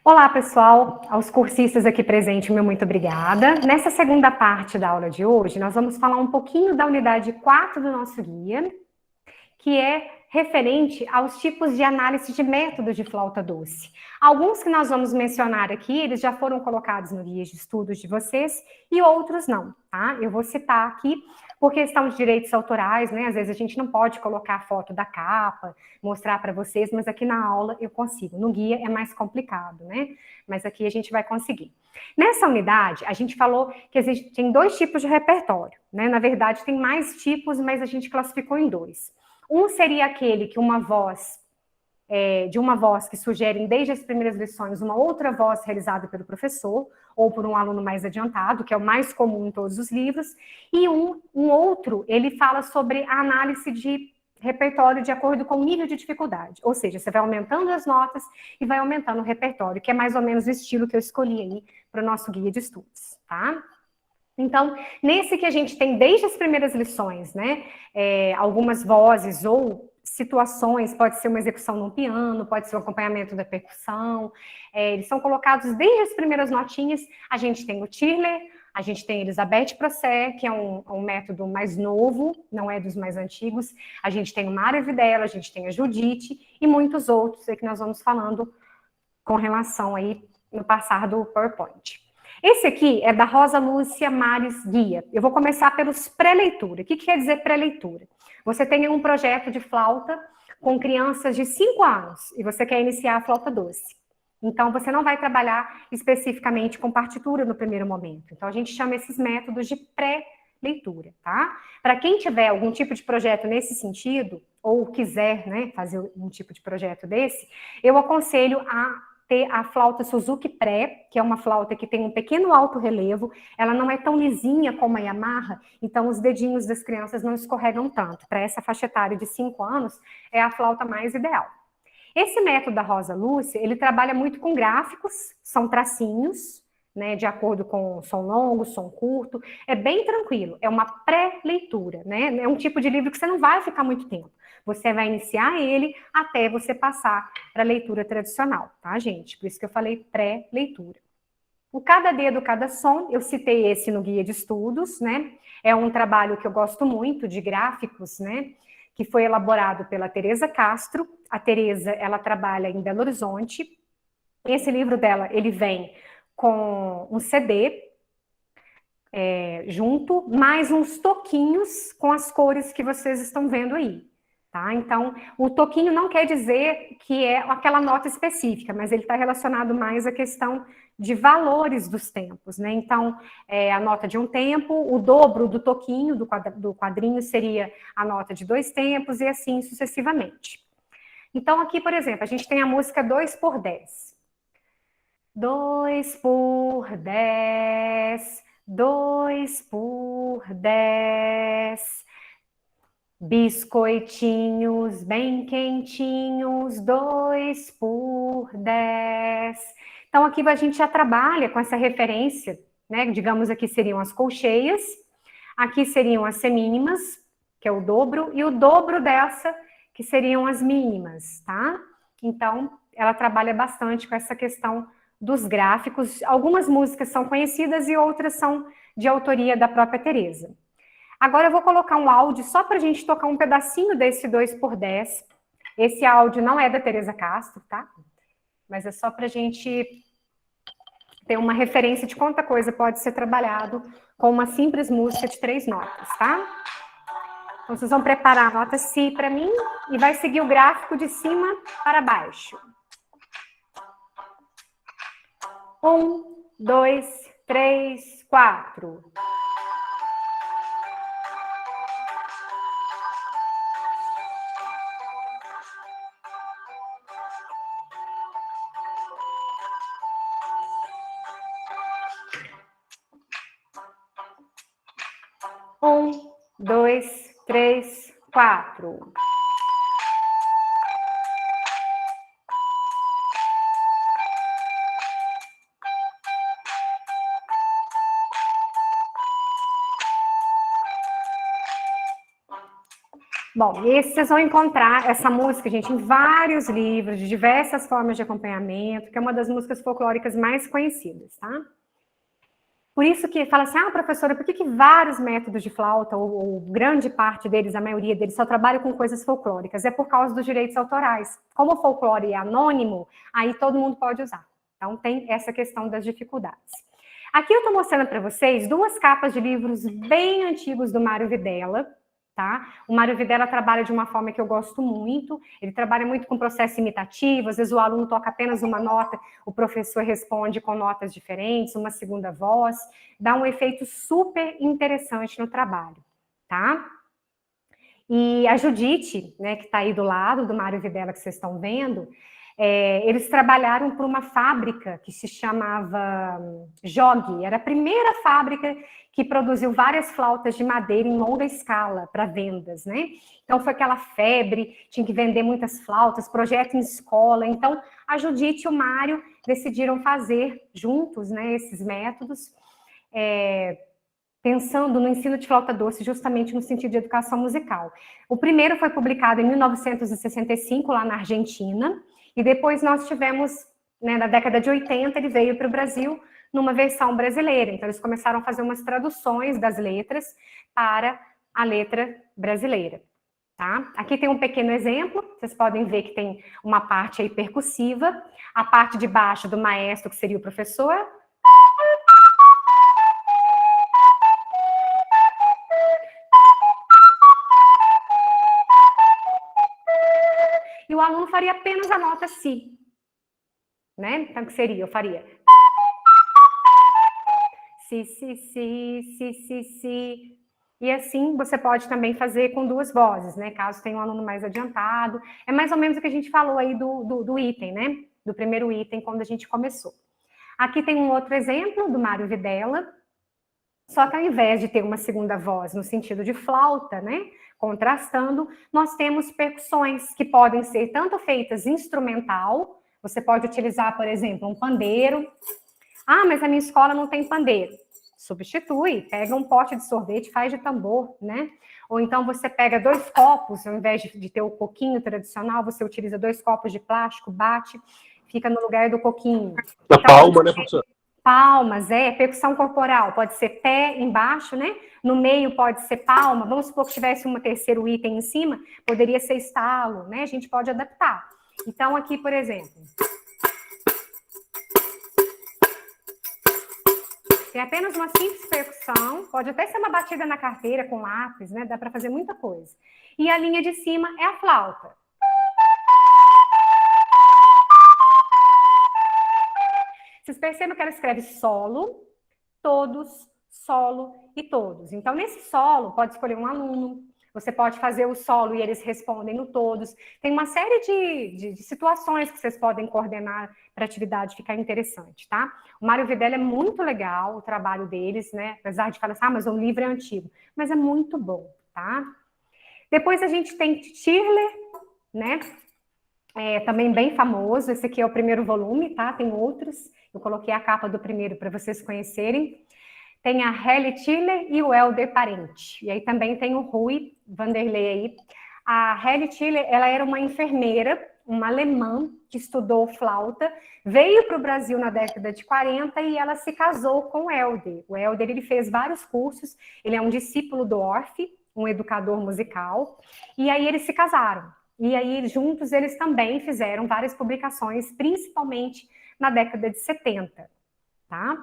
Olá, pessoal, aos cursistas aqui presentes, meu muito obrigada. Nessa segunda parte da aula de hoje, nós vamos falar um pouquinho da unidade 4 do nosso guia, que é referente aos tipos de análise de métodos de flauta doce. Alguns que nós vamos mencionar aqui, eles já foram colocados no guia de estudos de vocês, e outros não, tá? Eu vou citar aqui, por questão de direitos autorais, né? Às vezes a gente não pode colocar a foto da capa, mostrar para vocês, mas aqui na aula eu consigo. No guia é mais complicado, né? Mas aqui a gente vai conseguir. Nessa unidade, a gente falou que tem dois tipos de repertório, né? Na verdade, tem mais tipos, mas a gente classificou em dois. Um seria aquele que de uma voz que sugere desde as primeiras lições uma outra voz realizada pelo professor ou por um aluno mais adiantado, que é o mais comum em todos os livros, e um outro, ele fala sobre a análise de repertório de acordo com o nível de dificuldade, ou seja, você vai aumentando as notas e vai aumentando o repertório, que é mais ou menos o estilo que eu escolhi aí para o nosso guia de estudos, tá? Então, nesse que a gente tem desde as primeiras lições, né, algumas vozes ou situações, pode ser uma execução num piano, pode ser um acompanhamento da percussão, eles são colocados desde as primeiras notinhas. A gente tem o Tirler, a gente tem Elisabeth Procer, que é um método mais novo, não é dos mais antigos, a gente tem o Mário Videla, a gente tem a Judite e muitos outros aí que nós vamos falando com relação aí no passar do PowerPoint. Esse aqui é da Rosa Lúcia Mares Guia. Eu vou começar pelos pré-leitura. O que quer dizer pré-leitura? Você tem um projeto de flauta com crianças de 5 anos e você quer iniciar a flauta doce. Então, você não vai trabalhar especificamente com partitura no primeiro momento. Então, a gente chama esses métodos de pré-leitura, tá? Para quem tiver algum tipo de projeto nesse sentido, ou quiser, né, fazer um tipo de projeto desse, eu aconselho a ter a flauta Suzuki Pré, que é uma flauta que tem um pequeno alto relevo, ela não é tão lisinha como a Yamaha, então os dedinhos das crianças não escorregam tanto. Para essa faixa etária de 5 anos, é a flauta mais ideal. Esse método da Rosa Lúcia, ele trabalha muito com gráficos, são tracinhos, né, de acordo com som longo, som curto, é bem tranquilo, é uma pré-leitura, né, é um tipo de livro que você não vai ficar muito tempo, você vai iniciar ele até você passar para a leitura tradicional, tá, gente? Por isso que eu falei pré-leitura. O Cada Dedo, Cada Som, eu citei esse no guia de estudos, né, é um trabalho que eu gosto muito de gráficos, né, que foi elaborado pela Teresa Castro. A Teresa, ela trabalha em Belo Horizonte. Esse livro dela, ele vem com um CD junto, mais uns toquinhos com as cores que vocês estão vendo aí. Tá? Então, o toquinho não quer dizer que é aquela nota específica, mas ele está relacionado mais à questão de valores dos tempos, né? Então, a nota de um tempo, o dobro do toquinho, do quadrinho, seria a nota de 2 tempos, e assim sucessivamente. Então, aqui, por exemplo, a gente tem a música 2 por 10. 2 por 10, 2 por 10. Biscoitinhos bem quentinhos, 2 por 10. Então, aqui a gente já trabalha com essa referência, né? Digamos, aqui seriam as colcheias, aqui seriam as semínimas, que é o dobro, e o dobro dessa, que seriam as mínimas, tá? Então, ela trabalha bastante com essa questão dos gráficos. Algumas músicas são conhecidas e outras são de autoria da própria Teresa. Agora eu vou colocar um áudio só para a gente tocar um pedacinho desse 2 por 10. Esse áudio não é da Teresa Castro, tá? Mas é só para a gente ter uma referência de quanta coisa pode ser trabalhado com uma simples música de 3 notas, tá? Então vocês vão preparar a nota Si para mim e vai seguir o gráfico de cima para baixo. 1, 2, 3, 4. 1, 2, 3, 4. Bom, esse vocês vão encontrar essa música, gente, em vários livros, de diversas formas de acompanhamento, que é uma das músicas folclóricas mais conhecidas, tá? Por isso que fala assim, professora, por que vários métodos de flauta, ou grande parte deles, a maioria deles, só trabalham com coisas folclóricas? É por causa dos direitos autorais. Como o folclore é anônimo, aí todo mundo pode usar. Então, tem essa questão das dificuldades. Aqui eu estou mostrando para vocês duas capas de livros bem antigos do Mário Videla, tá? O Mário Videla trabalha de uma forma que eu gosto muito, ele trabalha muito com processo imitativo, às vezes o aluno toca apenas uma nota, o professor responde com notas diferentes, uma segunda voz, dá um efeito super interessante no trabalho, tá? E a Judite, né, que está aí do lado do Mário Videla, que vocês estão vendo, eles trabalharam por uma fábrica que se chamava Jog, era a primeira fábrica que produziu várias flautas de madeira em longa escala para vendas, né? Então foi aquela febre, tinha que vender muitas flautas, projeto em escola. Então a Judite e o Mário decidiram fazer juntos, né, esses métodos, pensando no ensino de flauta doce justamente no sentido de educação musical. O primeiro foi publicado em 1965 lá na Argentina, e depois nós tivemos, né, na década de 80, ele veio para o Brasil numa versão brasileira. Então, eles começaram a fazer umas traduções das letras para a letra brasileira. Tá? Aqui tem um pequeno exemplo, vocês podem ver que tem uma parte aí percussiva, a parte de baixo do maestro, que seria o professor, e o aluno faria apenas a nota Si, né? Então, o que seria? Eu faria Si, Si, Si, Si, Si, Si. E assim você pode também fazer com duas vozes, né? Caso tenha um aluno mais adiantado. É mais ou menos o que a gente falou aí do item, né? Do primeiro item, quando a gente começou. Aqui tem um outro exemplo do Mário Videla, só que ao invés de ter uma segunda voz no sentido de flauta, né? Contrastando, nós temos percussões que podem ser tanto feitas instrumental, você pode utilizar, por exemplo, um pandeiro. Mas a minha escola não tem pandeiro. Substitui, pega um pote de sorvete, faz de tambor, né? Ou então você pega 2 copos, ao invés de ter o coquinho tradicional, você utiliza 2 copos de plástico, bate, fica no lugar do coquinho. Da então, palma, né, professor? Palmas, percussão corporal, pode ser pé embaixo, né? No meio pode ser palma, vamos supor que tivesse um terceiro item em cima, poderia ser estalo, né? A gente pode adaptar. Então, aqui, por exemplo, tem apenas uma simples percussão, pode até ser uma batida na carteira com lápis, né? Dá para fazer muita coisa. E a linha de cima é a flauta. Vocês percebem que ela escreve solo, todos, solo e todos. Então, nesse solo, pode escolher um aluno, você pode fazer o solo e eles respondem no todos. Tem uma série de situações que vocês podem coordenar para a atividade ficar interessante, tá? O Mário Videla é muito legal, o trabalho deles, né? Apesar de falar assim, mas o livro é antigo. Mas é muito bom, tá? Depois a gente tem Tirler, né? Também bem famoso. Esse aqui é o primeiro volume, tá? Tem outros. Eu coloquei a capa do primeiro para vocês conhecerem. Tem a Helly Tiller e o Helder Parente. E aí também tem o Rui Vanderlei aí. A Helly Tiller, ela era uma enfermeira, uma alemã que estudou flauta, veio para o Brasil na década de 40 e ela se casou com o Helder. O Helder, ele fez vários cursos, ele é um discípulo do Orff, um educador musical, e aí eles se casaram. E aí, juntos, eles também fizeram várias publicações, principalmente na década de 70, tá?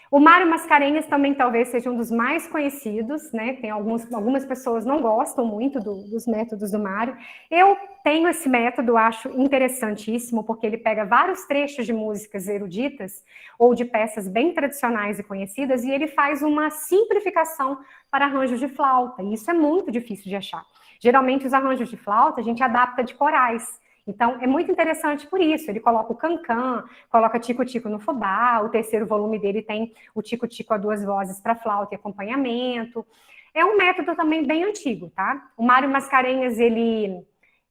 O Mário Mascarenhas também talvez seja um dos mais conhecidos, né? Tem algumas pessoas não gostam muito dos métodos do Mário. Eu tenho esse método, acho interessantíssimo, porque ele pega vários trechos de músicas eruditas ou de peças bem tradicionais e conhecidas e ele faz uma simplificação para arranjos de flauta. E isso é muito difícil de achar. Geralmente, os arranjos de flauta a gente adapta de corais. Então, é muito interessante por isso. Ele coloca o cancan, coloca tico-tico no fubá, o terceiro volume dele tem o tico-tico a 2 vozes para flauta e acompanhamento. É um método também bem antigo, tá? O Mário Mascarenhas, ele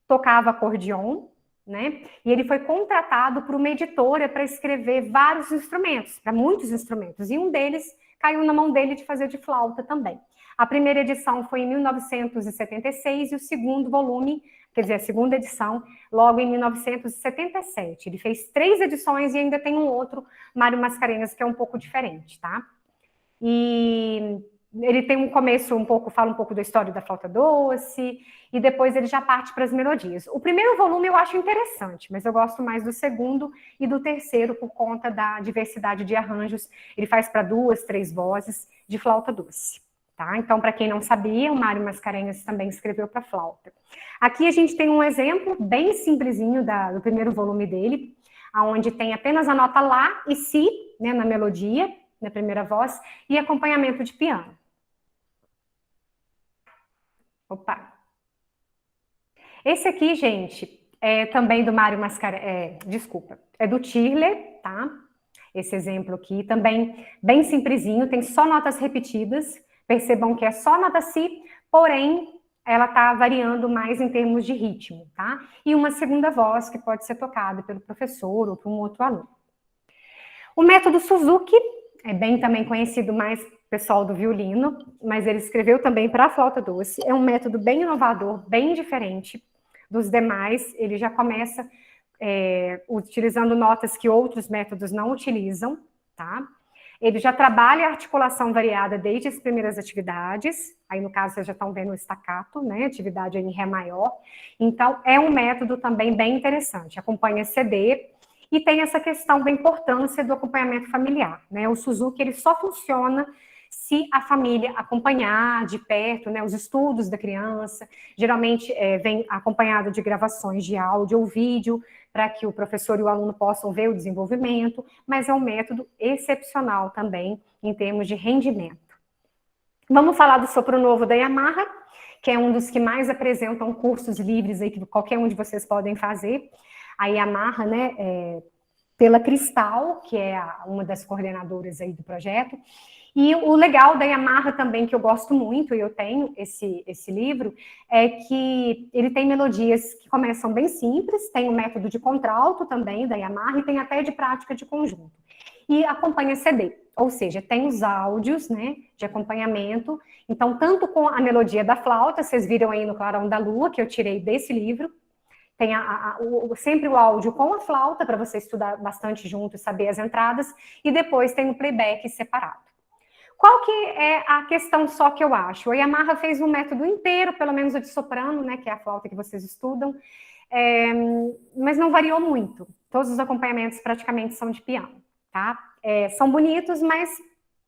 tocava acordeon, né? E ele foi contratado por uma editora para escrever vários instrumentos, para muitos instrumentos, e um deles caiu na mão dele de fazer de flauta também. A primeira edição foi em 1976 e o segundo volume, quer dizer, a segunda edição, logo em 1977. Ele fez 3 edições e ainda tem um outro, Mário Mascarenhas, que é um pouco diferente, tá? E ele tem um começo fala um pouco da história da flauta doce, e depois ele já parte para as melodias. O primeiro volume eu acho interessante, mas eu gosto mais do segundo e do terceiro por conta da diversidade de arranjos. Ele faz para 2, 3 vozes de flauta doce. Tá? Então, para quem não sabia, o Mário Mascarenhas também escreveu para flauta. Aqui a gente tem um exemplo bem simplesinho do primeiro volume dele, onde tem apenas a nota Lá e Si, né, na melodia, na primeira voz, e acompanhamento de piano. Opa! Esse aqui, gente, é também do Mário Mascarenhas, é do Tirler, tá? Esse exemplo aqui, também bem simplesinho, tem só notas repetidas, percebam que é só nota Si, porém, ela tá variando mais em termos de ritmo, tá? E uma segunda voz que pode ser tocada pelo professor ou por um outro aluno. O método Suzuki é bem também conhecido mais pessoal do violino, mas ele escreveu também para a flauta doce. É um método bem inovador, bem diferente dos demais. Ele já começa utilizando notas que outros métodos não utilizam, tá? Ele já trabalha a articulação variada desde as primeiras atividades, aí no caso vocês já estão vendo o staccato, né, atividade em Ré maior. Então, é um método também bem interessante, acompanha CD, e tem essa questão da importância do acompanhamento familiar, né? O Suzuki, ele só funciona se a família acompanhar de perto, né, os estudos da criança, geralmente vem acompanhado de gravações de áudio ou vídeo, para que o professor e o aluno possam ver o desenvolvimento, mas é um método excepcional também em termos de rendimento. Vamos falar do sopro novo da Yamaha, que é um dos que mais apresentam cursos livres aí, que qualquer um de vocês podem fazer. A Yamaha, né, pela Cristal, que é uma das coordenadoras aí do projeto. E o legal da Yamaha também, que eu gosto muito, e eu tenho esse livro, é que ele tem melodias que começam bem simples, tem o método de contralto também da Yamaha, e tem até de prática de conjunto. E acompanha CD, ou seja, tem os áudios, né, de acompanhamento. Então, tanto com a melodia da flauta, vocês viram aí no Clarão da Lua, que eu tirei desse livro, tem sempre o áudio com a flauta, para você estudar bastante junto e saber as entradas, e depois tem o playback separado. Qual que é a questão só que eu acho? A Yamaha fez um método inteiro, pelo menos o de soprano, né, que é a flauta que vocês estudam, mas não variou muito. Todos os acompanhamentos praticamente são de piano, tá? São bonitos, mas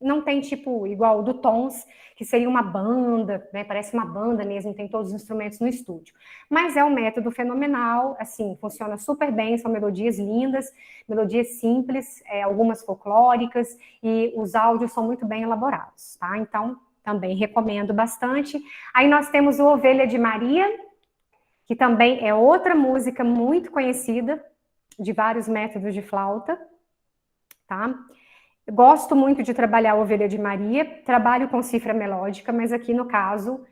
não tem tipo igual o do Tons, que seria uma banda, né? Parece uma banda mesmo, tem todos os instrumentos no estúdio. Mas é um método fenomenal, assim, funciona super bem, são melodias lindas, melodias simples, algumas folclóricas, e os áudios são muito bem elaborados, tá? Então, também recomendo bastante. Aí nós temos o Ovelha de Maria, que também é outra música muito conhecida, de vários métodos de flauta, tá? Gosto muito de trabalhar a Ovelha de Maria, trabalho com cifra melódica, mas aqui no caso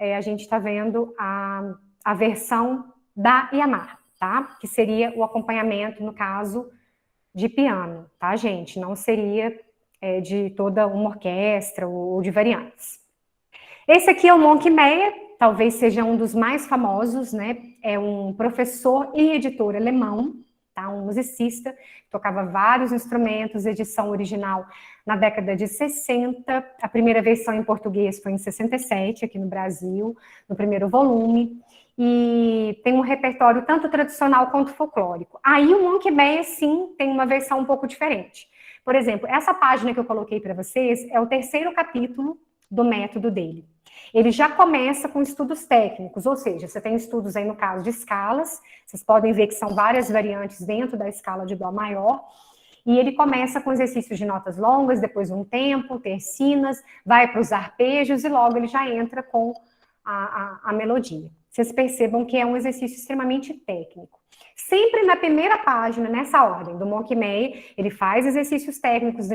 a gente está vendo a versão da Yamaha, tá? Que seria o acompanhamento, no caso, de piano, tá, gente? Não seria de toda uma orquestra ou de variantes. Esse aqui é o Monkey Meyer, talvez seja um dos mais famosos, né? É um professor e editor alemão, tá? Um musicista, tocava vários instrumentos, edição original na década de 60, a primeira versão em português foi em 67, aqui no Brasil, no primeiro volume, e tem um repertório tanto tradicional quanto folclórico. Aí o Monkey Meyer, sim, tem uma versão um pouco diferente. Por exemplo, essa página que eu coloquei para vocês é o terceiro capítulo do método dele. Ele já começa com estudos técnicos, ou seja, você tem estudos aí no caso de escalas, vocês podem ver que são várias variantes dentro da escala de Dó maior, e ele começa com exercícios de notas longas, depois um tempo, tercinas, vai para os arpejos e logo ele já entra com a melodia. Vocês percebam que é um exercício extremamente técnico. Sempre na primeira página, nessa ordem, do Monkey Meyer, ele faz exercícios técnicos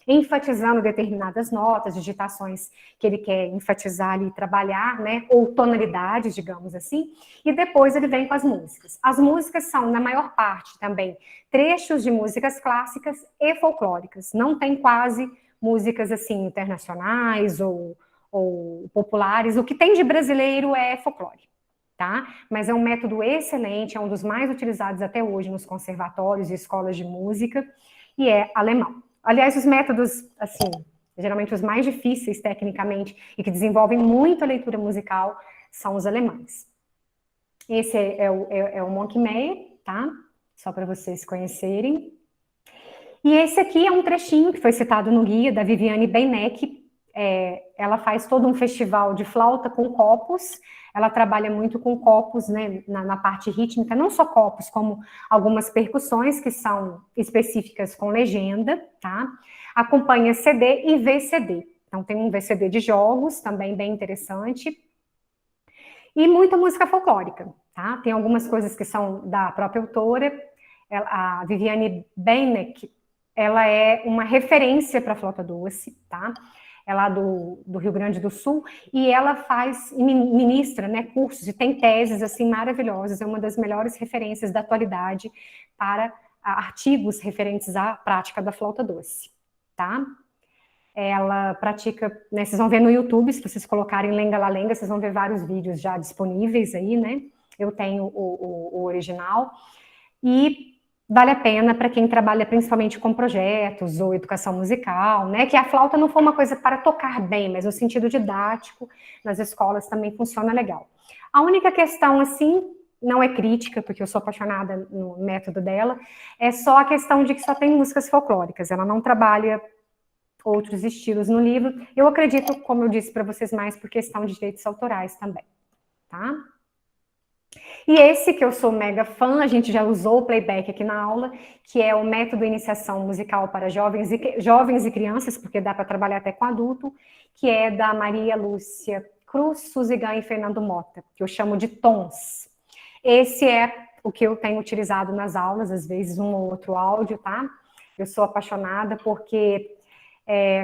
enfatizando determinadas notas, digitações que ele quer enfatizar ali, trabalhar, né, ou tonalidades, digamos assim, e depois ele vem com as músicas. As músicas são, na maior parte também, trechos de músicas clássicas e folclóricas, não tem quase músicas assim internacionais ou populares, o que tem de brasileiro é folclore. Tá? Mas é um método excelente, é um dos mais utilizados até hoje nos conservatórios e escolas de música, e é alemão. Aliás, os métodos, assim, geralmente os mais difíceis tecnicamente e que desenvolvem muito a leitura musical são os alemães. Esse é o Monkey Meyer, tá? Só para vocês conhecerem. E esse aqui é um trechinho que foi citado no guia da Viviane Beinecke. Ela faz todo um festival de flauta com copos. Ela trabalha muito com copos, né, na parte rítmica, não só copos, como algumas percussões que são específicas com legenda, tá? Acompanha CD e VCD. Então tem um VCD de jogos, também bem interessante. E muita música folclórica, tá? Tem algumas coisas que são da própria autora. A Viviane Beinecke, ela é uma referência para a flauta doce, tá? É lá do Rio Grande do Sul, e ela faz, ministra, né, cursos e tem teses, assim, maravilhosas, é uma das melhores referências da atualidade para artigos referentes à prática da flauta doce, tá? Ela pratica, né, vocês vão ver no YouTube, se vocês colocarem Lenga La Lenga, vocês vão ver vários vídeos já disponíveis aí, né? Eu tenho o original, e vale a pena para quem trabalha principalmente com projetos ou educação musical, né? Que a flauta não foi uma coisa para tocar bem, mas no sentido didático, nas escolas também funciona legal. A única questão, assim, não é crítica, porque eu sou apaixonada no método dela, é só a questão de que só tem músicas folclóricas, ela não trabalha outros estilos no livro. Eu acredito, como eu disse para vocês, mais por questão de direitos autorais também, tá? E esse que eu sou mega fã, a gente já usou o playback aqui na aula, que é o método Iniciação Musical para jovens e crianças, porque dá para trabalhar até com adulto, que é da Maria Lúcia Cruz, Suzy Gann e Fernando Mota, que eu chamo de tons. Esse é o que eu tenho utilizado nas aulas, às vezes um ou outro áudio, tá? Eu sou apaixonada porque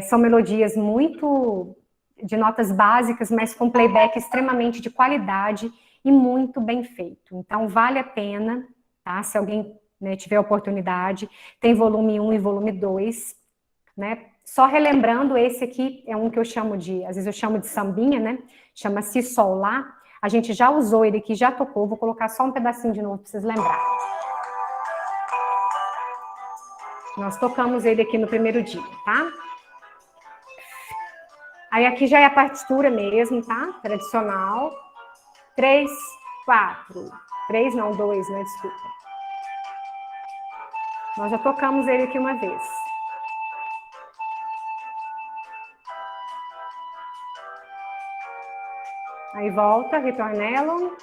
são melodias muito de notas básicas, mas com playback extremamente de qualidade e muito bem feito. Então, vale a pena, tá? Se alguém, né, tiver oportunidade, tem volume 1 e volume 2, né? Só relembrando, esse aqui é um que eu chamo de, às vezes eu chamo de sambinha, né? Chama Si Sol Lá. A gente já usou ele aqui, já tocou, vou colocar só um pedacinho de novo para vocês lembrarem. Nós tocamos ele aqui no primeiro dia, tá? Aí aqui já é a partitura mesmo, tá? Tradicional. 3, 4. 3 não, 2, né? Desculpa. Nós já tocamos ele aqui uma vez. Aí volta, ritornello.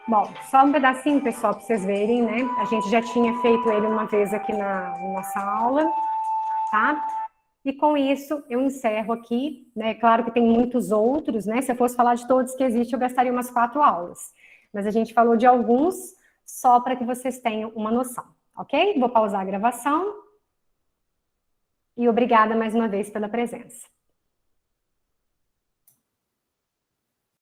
Bom, só um pedacinho, pessoal, para vocês verem, né? A gente já tinha feito ele uma vez aqui na nossa aula, tá? E com isso eu encerro aqui, né? Claro que tem muitos outros, né? Se eu fosse falar de todos que existem, eu gastaria umas 4 aulas. Mas a gente falou de alguns só para que vocês tenham uma noção, ok? Vou pausar a gravação. E obrigada mais uma vez pela presença.